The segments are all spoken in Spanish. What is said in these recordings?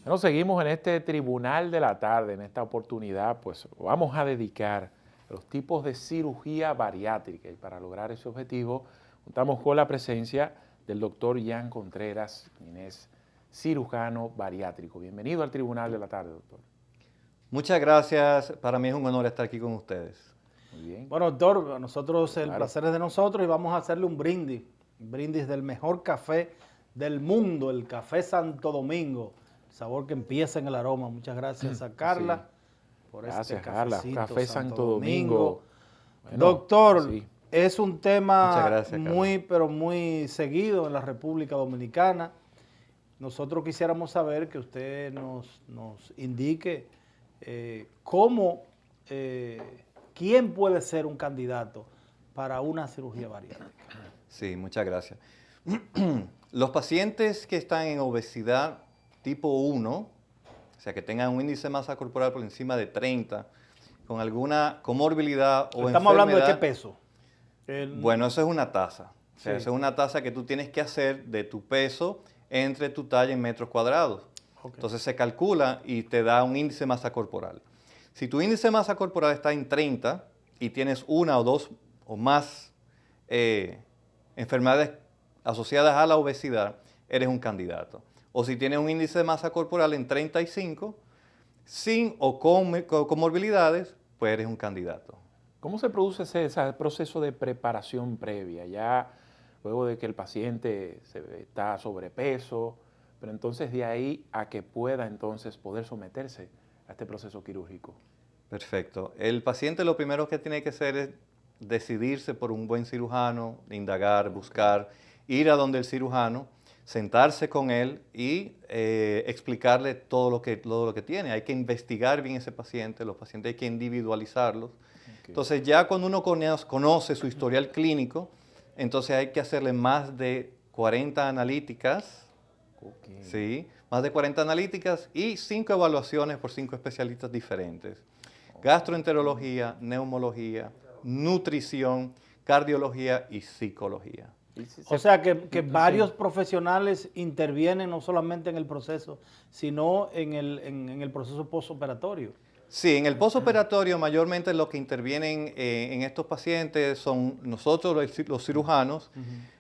Bueno, seguimos en este Tribunal de la Tarde. En esta oportunidad, pues vamos a dedicar a los tipos de cirugía bariátrica. Y para lograr ese objetivo, contamos con la presencia del doctor Jan Contreras, quien es cirujano bariátrico. Bienvenido al Tribunal de la Tarde, doctor. Muchas gracias. Para mí es un honor estar aquí con ustedes. Muy bien. Bueno, doctor, a nosotros el placer es de nosotros y vamos a hacerle un brindis del mejor café del mundo, el Café Santo Domingo. El sabor que empieza en el aroma. Muchas gracias a Carla por Gracias, este Carla. cafecito Café Santo Domingo. Bueno, doctor, sí. es un tema gracias, pero muy seguido en la República Dominicana. Nosotros quisiéramos saber que usted nos indique quién puede ser un candidato para una cirugía bariátrica. Sí, muchas gracias. Los pacientes que están en obesidad tipo 1, o sea, que tengan un índice de masa corporal por encima de 30, con alguna comorbilidad o enfermedad. ¿Estamos hablando de qué peso? Bueno, eso es una tasa. O sea, Sí. eso es una tasa que tú tienes que hacer de tu peso entre tu talla en metros cuadrados. Okay. Entonces se calcula y te da un índice de masa corporal. Si tu índice de masa corporal está en 30 y tienes una o dos o más enfermedades asociadas a la obesidad, eres un candidato. O si tienes un índice de masa corporal en 35, sin o con comorbilidades, pues eres un candidato. ¿Cómo se produce ese proceso de preparación previa? Ya luego de que el paciente está sobrepeso, pero entonces de ahí a que pueda entonces poder someterse a este proceso quirúrgico. Perfecto. El paciente lo primero que tiene que hacer es decidirse por un buen cirujano, indagar, buscar, ir a donde el cirujano, sentarse con él y explicarle todo lo que tiene. Hay que investigar bien ese paciente, los pacientes hay que individualizarlos. Okay. Entonces ya cuando uno conoce su historial clínico, entonces hay que hacerle más de 40 analíticas, Okay. ¿sí? Más de 40 analíticas y 5 evaluaciones por 5 especialistas diferentes. Gastroenterología, neumología, nutrición, cardiología y psicología. O sea que varios profesionales intervienen no solamente en el proceso, sino en el proceso postoperatorio. Sí, en el postoperatorio mayormente lo que intervienen en estos pacientes son nosotros los cirujanos,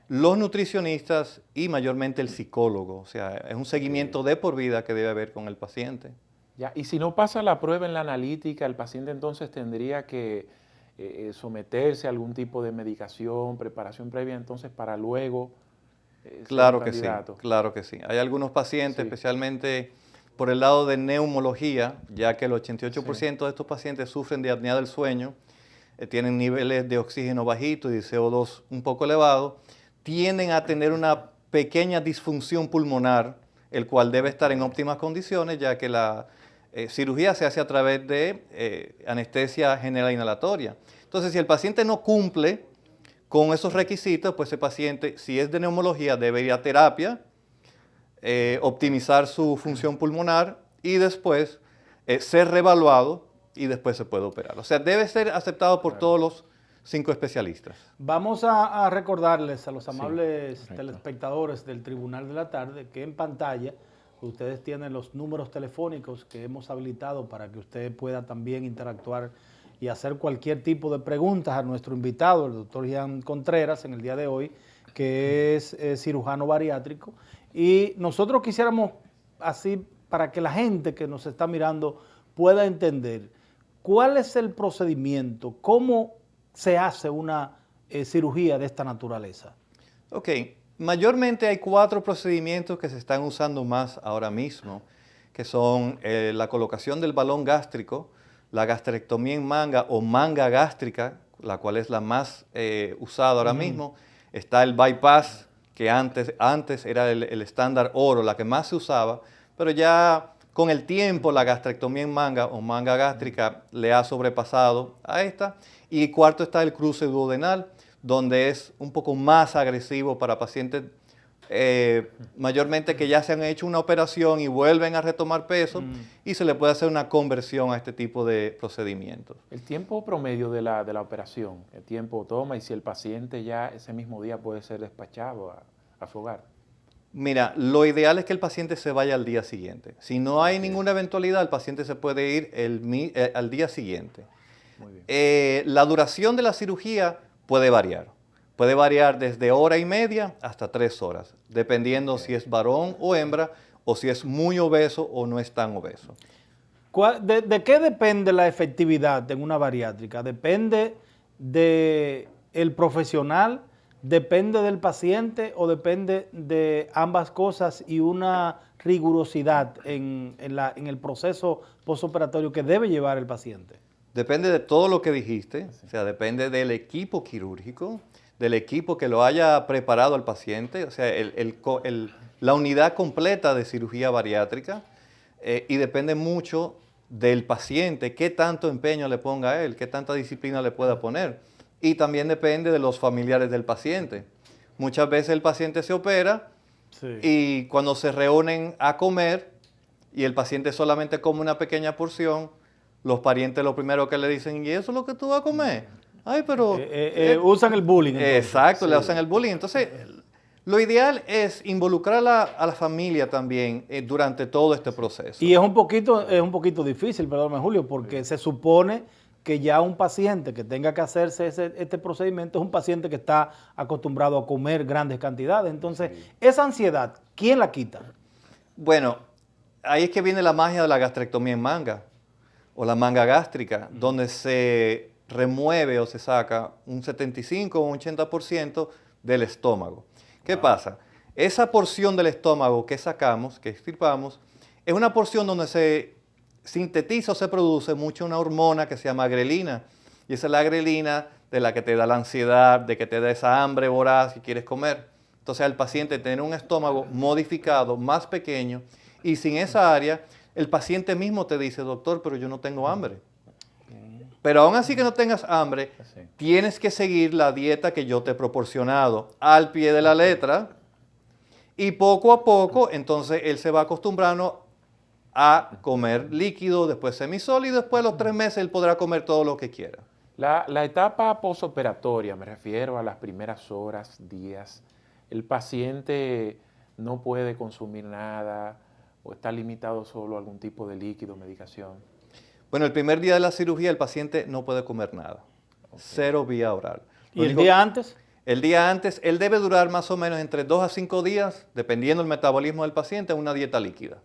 los nutricionistas y mayormente el psicólogo. O sea, es un seguimiento de por vida que debe haber con el paciente. Ya, y si no pasa la prueba en la analítica, el paciente entonces tendría que someterse a algún tipo de medicación, preparación previa, entonces para luego Claro que sí, claro que sí. Hay algunos pacientes, especialmente por el lado de neumología, ya que el 88% de estos pacientes sufren de apnea del sueño, tienen niveles de oxígeno bajitos y de CO2 un poco elevados, tienden a tener una pequeña disfunción pulmonar, el cual debe estar en óptimas condiciones, ya que la cirugía se hace a través de anestesia general inhalatoria. Entonces, si el paciente no cumple con esos requisitos, pues ese paciente, si es de neumología, debe ir a terapia, optimizar su función pulmonar y después ser reevaluado y después se puede operar. O sea, debe ser aceptado por todos los 5 especialistas. Vamos a recordarles a los amables telespectadores del Tribunal de la Tarde que en pantalla ustedes tienen los números telefónicos que hemos habilitado para que usted pueda también interactuar y hacer cualquier tipo de preguntas a nuestro invitado, el doctor Jan Contreras, en el día de hoy, que es cirujano bariátrico. Y nosotros quisiéramos, así, para que la gente que nos está mirando pueda entender cuál es el procedimiento, cómo se hace una cirugía de esta naturaleza. Ok, mayormente hay 4 procedimientos que se están usando más ahora mismo, que son la colocación del balón gástrico, la gastrectomía en manga o manga gástrica, la cual es la más usada ahora mismo. Está el bypass, que antes era el estándar oro, la que más se usaba, pero ya con el tiempo la gastrectomía en manga o manga gástrica le ha sobrepasado a esta. Y cuarto está el cruce duodenal, donde es un poco más agresivo para pacientes mayormente que ya se han hecho una operación y vuelven a retomar peso y se le puede hacer una conversión a este tipo de procedimientos. El tiempo promedio de la operación, el tiempo toma y si el paciente ya ese mismo día puede ser despachado a su hogar. Mira, lo ideal es que el paciente se vaya al día siguiente. Si no hay ninguna eventualidad, el paciente se puede ir al día siguiente. Muy bien. La duración de la cirugía puede variar. Puede variar desde hora y media hasta 3 horas, dependiendo si es varón o hembra, o si es muy obeso o no es tan obeso. ¿De qué depende la efectividad en una bariátrica? ¿Depende del profesional? ¿Depende del paciente o depende de ambas cosas y una rigurosidad en el proceso postoperatorio que debe llevar el paciente? Depende de todo lo que dijiste, o sea, depende del equipo quirúrgico, del equipo que lo haya preparado al paciente, o sea, la unidad completa de cirugía bariátrica, y depende mucho del paciente, qué tanto empeño le ponga a él, qué tanta disciplina le pueda poner. Y también depende de los familiares del paciente. Muchas veces el paciente se opera y cuando se reúnen a comer y el paciente solamente come una pequeña porción, los parientes lo primero que le dicen, ¿y eso es lo que tú vas a comer? Ay, pero... usan el bullying. Entonces. Exacto, le hacen el bullying. Entonces, lo ideal es involucrar a la familia también durante todo este proceso. Y es un poquito difícil, perdóname Julio, porque se supone que ya un paciente que tenga que hacerse este procedimiento es un paciente que está acostumbrado a comer grandes cantidades. Entonces, esa ansiedad, ¿quién la quita? Bueno, ahí es que viene la magia de la gastrectomía en manga, o la manga gástrica, donde se remueve o se saca un 75 o un 80% del estómago. ¿Qué pasa? Esa porción del estómago que sacamos, que extirpamos, es una porción donde se sintetiza o se produce mucho una hormona que se llama grelina. Y esa es la grelina de la que te da la ansiedad, de que te da esa hambre voraz y quieres comer. Entonces al paciente tener un estómago modificado, más pequeño, y sin esa área, el paciente mismo te dice, doctor, pero yo no tengo hambre. Pero aún así que no tengas hambre, tienes que seguir la dieta que yo te he proporcionado al pie de la letra, y poco a poco, entonces él se va acostumbrando a comer líquido, después semisólido, y después de los 3 meses él podrá comer todo lo que quiera. La etapa posoperatoria, me refiero a las primeras horas, días, el paciente no puede consumir nada o está limitado solo a algún tipo de líquido, medicación. Bueno, el primer día de la cirugía el paciente no puede comer nada, 0 vía oral. ¿Y el día antes? El día antes, él debe durar más o menos entre 2 a 5 días, dependiendo del metabolismo del paciente, en una dieta líquida.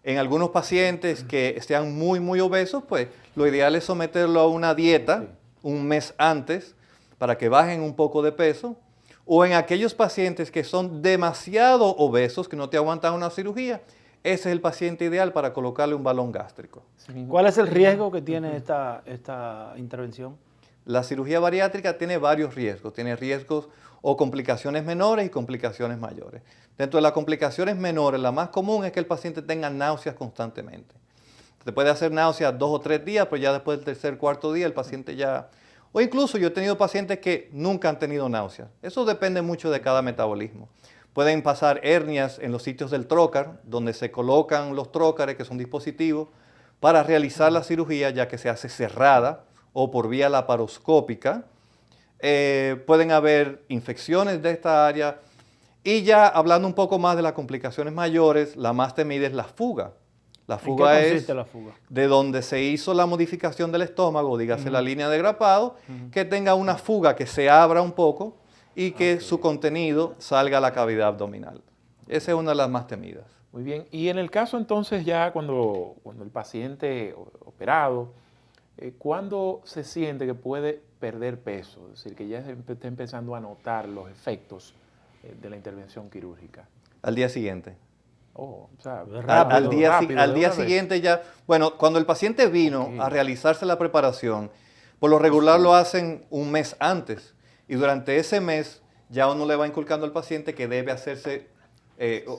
En algunos pacientes que sean muy obesos, pues lo ideal es someterlo a una dieta un mes antes para que bajen un poco de peso. O en aquellos pacientes que son demasiado obesos, que no te aguantan una cirugía, ese es el paciente ideal para colocarle un balón gástrico. ¿Cuál es el riesgo que tiene esta intervención? La cirugía bariátrica tiene varios riesgos. Tiene riesgos o complicaciones menores y complicaciones mayores. Dentro de las complicaciones menores, la más común es que el paciente tenga náuseas constantemente. Se puede hacer náuseas 2 o 3 días, pero ya después del tercer, cuarto día el paciente ya... O incluso yo he tenido pacientes que nunca han tenido náuseas. Eso depende mucho de cada metabolismo. Pueden pasar hernias en los sitios del trocar, donde se colocan los trócares, que son dispositivos, para realizar la cirugía, ya que se hace cerrada o por vía laparoscópica. Pueden haber infecciones de esta área. Y ya hablando un poco más de las complicaciones mayores, la más temida es la fuga. La fuga es la fuga? De donde se hizo la modificación del estómago, dígase la línea de grapado, que tenga una fuga que se abra un poco y que su contenido salga a la cavidad abdominal. Esa es una de las más temidas. Muy bien. Y en el caso entonces ya cuando el paciente operado, ¿cuándo se siente que puede perder peso? Es decir, que ya está empezando a notar los efectos de la intervención quirúrgica. Al día siguiente. Oh, o sea, rápido, al día siguiente ya, bueno, cuando el paciente vino a realizarse la preparación, por lo regular lo hacen un mes antes y durante ese mes ya uno le va inculcando al paciente que debe hacerse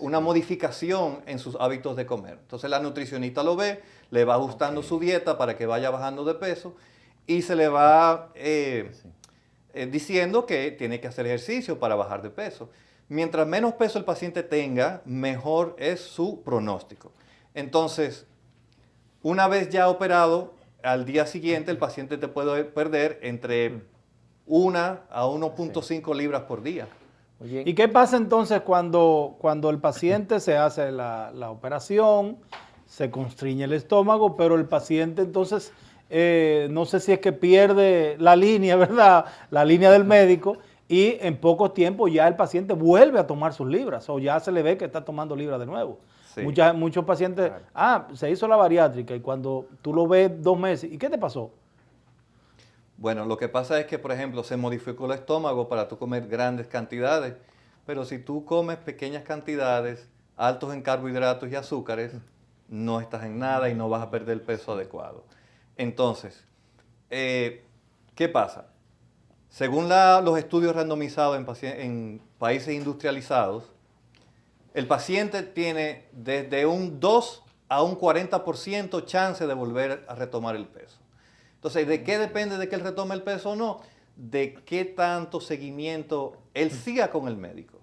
una modificación en sus hábitos de comer. Entonces la nutricionista lo ve, le va ajustando su dieta para que vaya bajando de peso y se le va diciendo que tiene que hacer ejercicio para bajar de peso. Mientras menos peso el paciente tenga, mejor es su pronóstico. Entonces, una vez ya operado, al día siguiente el paciente te puede perder entre 1 a 1.5 libras por día. ¿Y qué pasa entonces cuando el paciente se hace la operación, se constriñe el estómago, pero el paciente entonces, no sé si es que pierde la línea, ¿verdad? La línea del médico, y en poco tiempo ya el paciente vuelve a tomar sus libras, o ya se le ve que está tomando libras de nuevo. Sí. Muchos pacientes, se hizo la bariátrica, y cuando tú lo ves 2 meses, ¿y qué te pasó? Bueno, lo que pasa es que, por ejemplo, se modificó el estómago para tú comer grandes cantidades, pero si tú comes pequeñas cantidades, altos en carbohidratos y azúcares, no estás en nada y no vas a perder el peso adecuado. Entonces, ¿qué pasa? Según los estudios randomizados en países industrializados, el paciente tiene desde un 2 a un 40% chance de volver a retomar el peso. Entonces, ¿de qué depende de que él retome el peso o no? De qué tanto seguimiento él siga con el médico.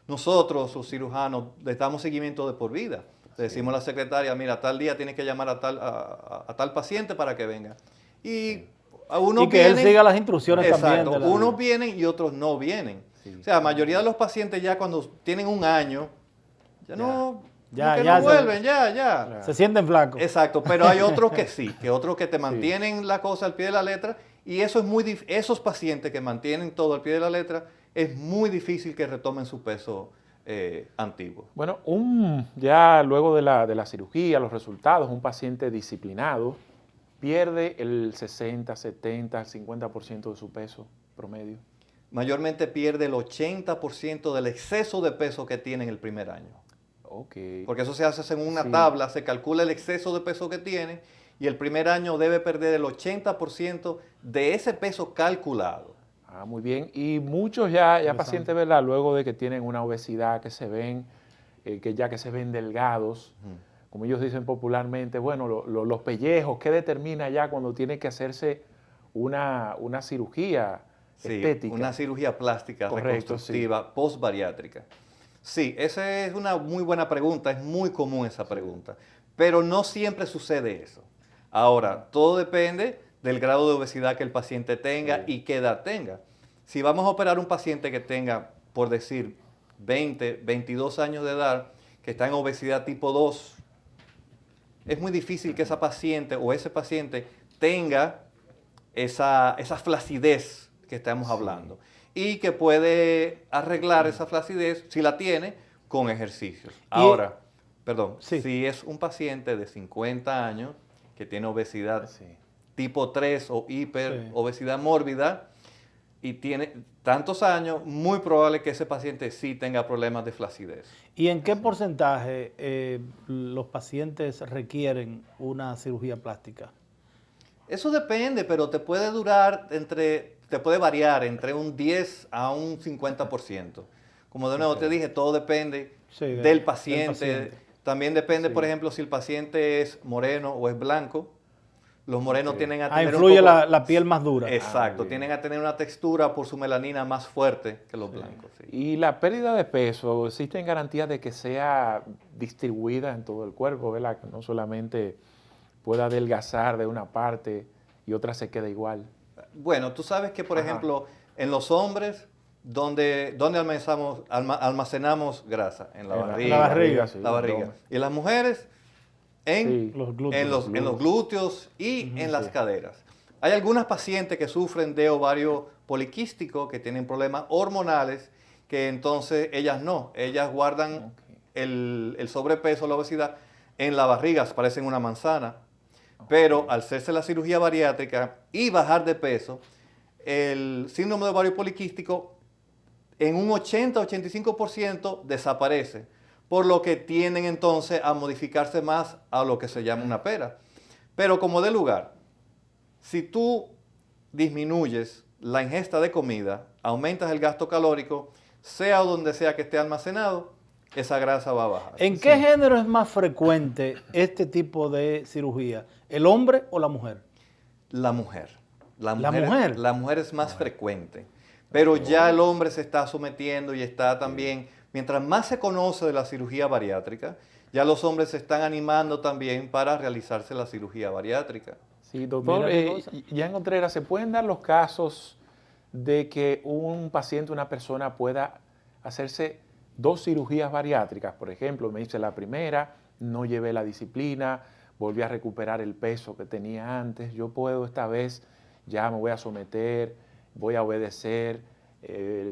Nosotros, los cirujanos, le damos seguimiento de por vida. Le decimos a la secretaria, mira, tal día tienes que llamar a tal paciente para que venga. Y que él siga las instrucciones también. Exacto, unos vienen y otros no vienen. Sí. O sea, la mayoría de los pacientes ya cuando tienen un año, no vuelven, ya. Se sienten flacos. Exacto, pero hay otros que sí, que te mantienen la cosa al pie de la letra, y eso es esos pacientes que mantienen todo al pie de la letra, es muy difícil que retomen su peso antiguo. Bueno, ya luego de la cirugía, los resultados, un paciente disciplinado pierde el 60, 70, 50% de su peso promedio. Mayormente pierde el 80% del exceso de peso que tiene en el primer año. Okay. Porque eso se hace en una tabla, se calcula el exceso de peso que tiene y el primer año debe perder el 80% de ese peso calculado. Muy bien. Y muchos ya pacientes, ¿verdad? Luego de que tienen una obesidad, que se ven, que se ven delgados, como ellos dicen popularmente, bueno, los pellejos, ¿qué determina ya cuando tiene que hacerse una cirugía estética? Una cirugía plástica, reconstructiva, postbariátrica. Sí, esa es una muy buena pregunta, es muy común esa pregunta, pero no siempre sucede eso. Ahora, todo depende del grado de obesidad que el paciente tenga y qué edad tenga. Si vamos a operar un paciente que tenga, por decir, 20, 22 años de edad, que está en obesidad tipo 2, es muy difícil que esa paciente o ese paciente tenga esa flacidez que estamos hablando. Y que puede arreglar esa flacidez, si la tiene, con ejercicios. Ahora, si es un paciente de 50 años que tiene obesidad tipo 3 o hiperobesidad mórbida y tiene tantos años, muy probable que ese paciente sí tenga problemas de flacidez. ¿Y en qué porcentaje los pacientes requieren una cirugía plástica? Eso depende, pero te puede variar entre un 10 a un 50%. Como de nuevo te dije, todo depende del paciente. También depende, por ejemplo, si el paciente es moreno o es blanco. Los morenos tienden a tener influye la piel más dura. Exacto, tienden a tener una textura por su melanina más fuerte que los blancos. Sí. Y la pérdida de peso, ¿existen garantías de que sea distribuida en todo el cuerpo, ¿verdad? Que no solamente pueda adelgazar de una parte y otra se quede igual. Bueno, tú sabes que, por ejemplo, en los hombres, ¿dónde almacenamos grasa? En la barriga. La barriga. Y en las mujeres, en los glúteos y en las caderas. Hay algunas pacientes que sufren de ovario poliquístico, que tienen problemas hormonales, que entonces ellas guardan el sobrepeso, la obesidad, en la barriga, parecen una manzana. Pero al hacerse la cirugía bariátrica y bajar de peso, el síndrome de ovario poliquístico en un 80-85% desaparece, por lo que tienden entonces a modificarse más a lo que se llama una pera. Pero como de lugar, si tú disminuyes la ingesta de comida, aumentas el gasto calórico, sea donde sea que esté almacenado, esa grasa va a bajar. ¿En qué género es más frecuente este tipo de cirugía? ¿El hombre o la mujer? La mujer. La mujer es más frecuente. Pero ya el hombre se está sometiendo y está también, mientras más se conoce de la cirugía bariátrica, ya los hombres se están animando también para realizarse la cirugía bariátrica. Sí, doctor, ya encontré, ¿se pueden dar los casos de que un paciente, una persona pueda hacerse 2 cirugías bariátricas. Por ejemplo, me hice la primera, no llevé la disciplina, volví a recuperar el peso que tenía antes. Yo puedo esta vez, ya me voy a someter, voy a obedecer,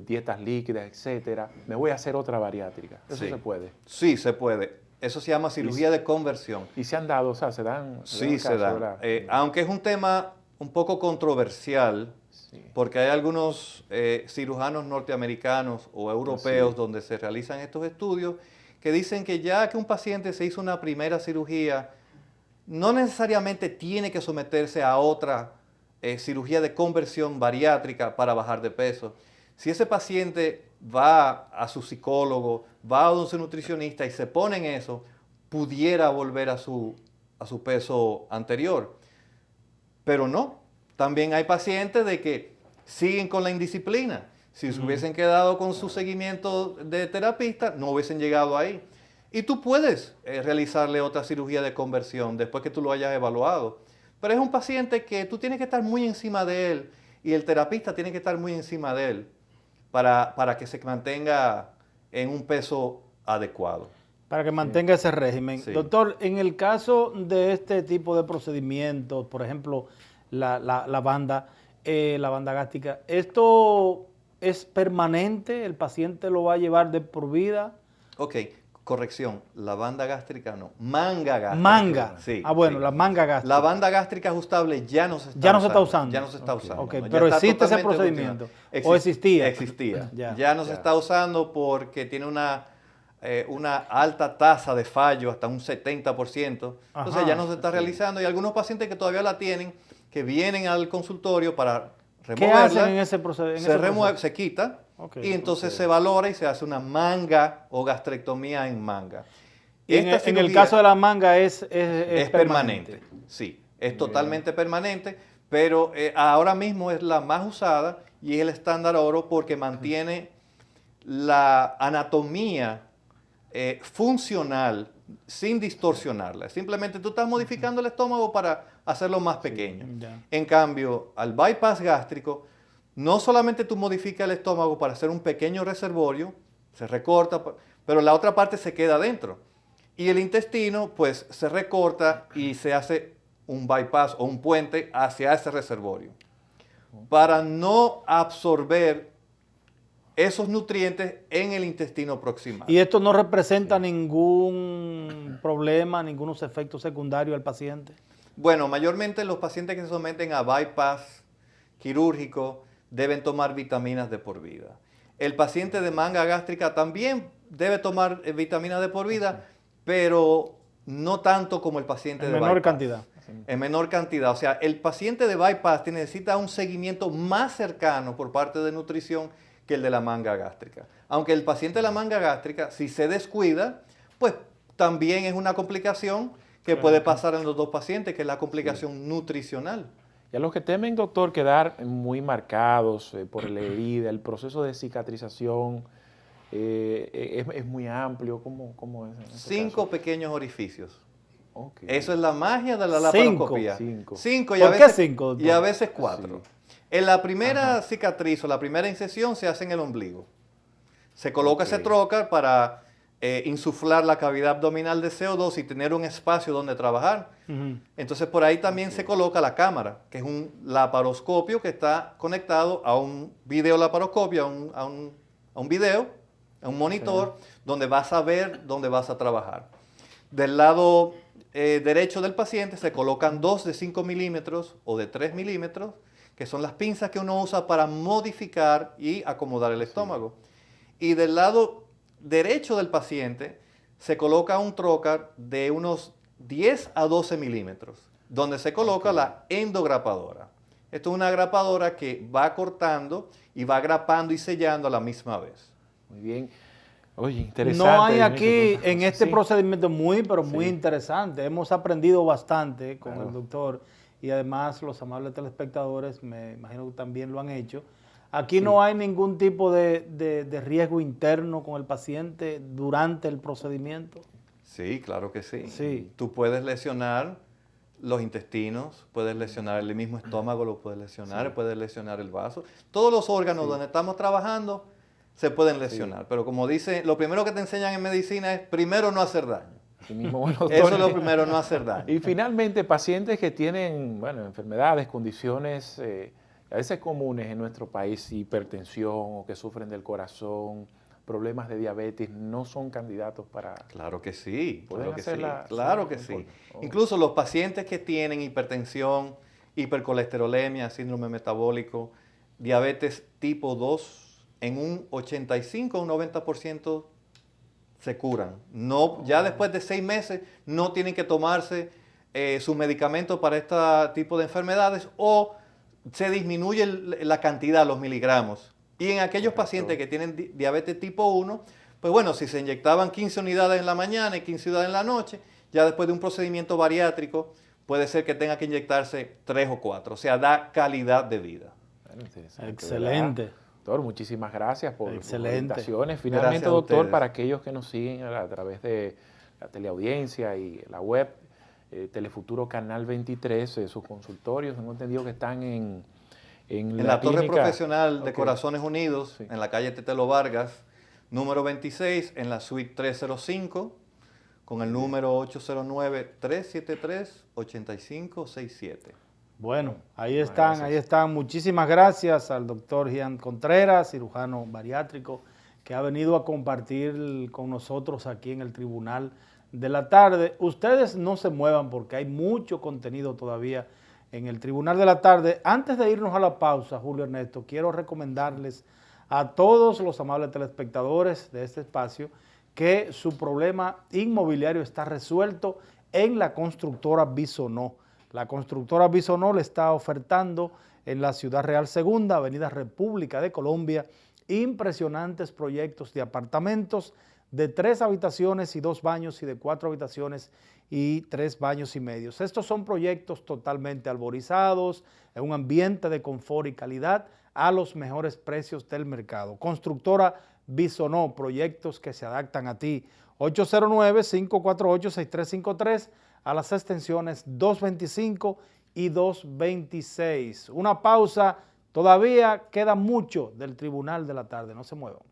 dietas líquidas, etcétera. Me voy a hacer otra bariátrica. ¿Eso se puede? Sí, se puede. Eso se llama cirugía de conversión. ¿Y se han dado, o sea, se dan? Sí, se dan. Aunque es un tema un poco controversial, porque hay algunos cirujanos norteamericanos o europeos donde se realizan estos estudios que dicen que ya que un paciente se hizo una primera cirugía, no necesariamente tiene que someterse a otra cirugía de conversión bariátrica para bajar de peso. Si ese paciente va a su psicólogo, va a un nutricionista y se pone en eso, pudiera volver a su peso anterior. Pero no. También hay pacientes de que siguen con la indisciplina. Si se hubiesen quedado con su seguimiento de terapista, no hubiesen llegado ahí. Y tú puedes realizarle otra cirugía de conversión después que tú lo hayas evaluado. Pero es un paciente que tú tienes que estar muy encima de él y el terapista tiene que estar muy encima de él para que se mantenga en un peso adecuado. Para que mantenga ese régimen. Sí. Doctor, en el caso de este tipo de procedimientos, por ejemplo, la banda gástrica, ¿esto es permanente? ¿El paciente lo va a llevar de por vida? Ok, corrección, la banda gástrica no, manga gástrica. Manga. Sí. Bueno, la manga gástrica. La banda gástrica ajustable ya no se está usando. Ya no se está usando. Ya no se está usando. Okay, ¿no? Pero existe ese procedimiento. ¿O existía? Existía. Ya no se está usando porque tiene una alta tasa de fallo, hasta un 70%. Entonces ya no se está realizando y algunos pacientes que todavía la tienen, que vienen al consultorio para removerla. ¿Qué hacen en ese procedimiento? Se quita y entonces se valora y se hace una manga o gastrectomía en manga. En el caso de la manga es permanente. Sí, es totalmente permanente, pero ahora mismo es la más usada y es el estándar oro porque mantiene la anatomía funcional sin distorsionarla. Simplemente tú estás modificando el estómago para hacerlo más pequeño. En cambio, al bypass gástrico, no solamente tú modificas el estómago para hacer un pequeño reservorio, se recorta, pero la otra parte se queda adentro. Y el intestino, pues, se recorta y se hace un bypass o un puente hacia ese reservorio. Para no absorber esos nutrientes en el intestino proximal. ¿Y esto no representa ningún problema, ningunos efectos secundarios al paciente? Bueno, mayormente los pacientes que se someten a bypass quirúrgico deben tomar vitaminas de por vida. El paciente de manga gástrica también debe tomar vitaminas de por vida, pero no tanto como el paciente de bypass. En menor cantidad. En menor cantidad. O sea, el paciente de bypass necesita un seguimiento más cercano por parte de nutrición que el de la manga gástrica. Aunque el paciente de la manga gástrica, si se descuida, pues también es una complicación que puede pasar en los dos pacientes, que es la complicación nutricional. Y a los que temen, doctor, quedar muy marcados por la herida, el proceso de cicatrización es muy amplio. ¿Cómo es? 5 pequeños orificios. Okay. Eso es la magia de la laparoscopía. 5. ¿Por qué 5, doctor? Y a veces 4. Sí. En la primera cicatriz o la primera incisión se hace en el ombligo. Se coloca ese trocar para insuflar la cavidad abdominal de CO2 y tener un espacio donde trabajar. Entonces por ahí también se coloca la cámara, que es un laparoscopio que está conectado a un videolaparoscopio, a un video, a un monitor, donde vas a ver dónde vas a trabajar. Del lado derecho del paciente se colocan 2 de 5 milímetros o de 3 milímetros, que son las pinzas que uno usa para modificar y acomodar el estómago. Y del lado derecho del paciente se coloca un trocar de unos 10 a 12 milímetros, donde se coloca la endograpadora. Esto es una grapadora que va cortando y va grapando y sellando a la misma vez. Muy bien. Oye, interesante. No hay aquí en este procedimiento muy interesante. Hemos aprendido bastante con el doctor. Y además los amables telespectadores, me imagino que también lo han hecho. Aquí no hay ningún tipo de riesgo interno con el paciente durante el procedimiento. Sí, claro que sí. Tú puedes lesionar los intestinos, puedes lesionar el mismo estómago, lo puedes lesionar, puedes lesionar el vaso. Todos los órganos donde estamos trabajando se pueden lesionar. Sí. Pero como dice, lo primero que te enseñan en medicina es primero no hacer daño. Mismo, bueno, doctor, eso es lo primero, no hacer daño. Y finalmente, pacientes que tienen, bueno, enfermedades, condiciones a veces comunes en nuestro país, hipertensión o que sufren del corazón, problemas de diabetes, no son candidatos para... Claro que sí, claro que sí, claro que sí. Incluso los pacientes que tienen hipertensión, hipercolesterolemia, síndrome metabólico, diabetes tipo 2, en un 85 o un 90% se curan. No, ya después de 6 meses no tienen que tomarse su medicamento para este tipo de enfermedades o se disminuye la cantidad, los miligramos. Y en aquellos pacientes que tienen diabetes tipo 1, pues bueno, si se inyectaban 15 unidades en la mañana y 15 unidades en la noche, ya después de un procedimiento bariátrico puede ser que tenga que inyectarse 3 o 4. O sea, da calidad de vida. Bueno, excelente. Doctor, muchísimas gracias por las orientaciones. Finalmente, gracias, doctor, para aquellos que nos siguen a través de la teleaudiencia y la web, Telefuturo Canal 23, sus consultorios, tengo entendido que están en la Torre Profesional de Corazones Unidos, sí, en la calle Tetelo Vargas, número 26, en la suite 305, con el número 809-373-8567. Bueno, ahí están. Muchísimas gracias al doctor Gian Contreras, cirujano bariátrico, que ha venido a compartir con nosotros aquí en el Tribunal de la Tarde. Ustedes no se muevan porque hay mucho contenido todavía en el Tribunal de la Tarde. Antes de irnos a la pausa, Julio Ernesto, quiero recomendarles a todos los amables telespectadores de este espacio que su problema inmobiliario está resuelto en la constructora Bisonó. La constructora Bisonó le está ofertando en la Ciudad Real Segunda, Avenida República de Colombia, impresionantes proyectos de apartamentos de 3 habitaciones y 2 baños y de 4 habitaciones y 3 baños y medios. Estos son proyectos totalmente arborizados, en un ambiente de confort y calidad a los mejores precios del mercado. Constructora Bisonó, proyectos que se adaptan a ti. 809-548-6353 a las extensiones 225 y 226. Una pausa, todavía queda mucho del Tribunal de la Tarde, no se muevan.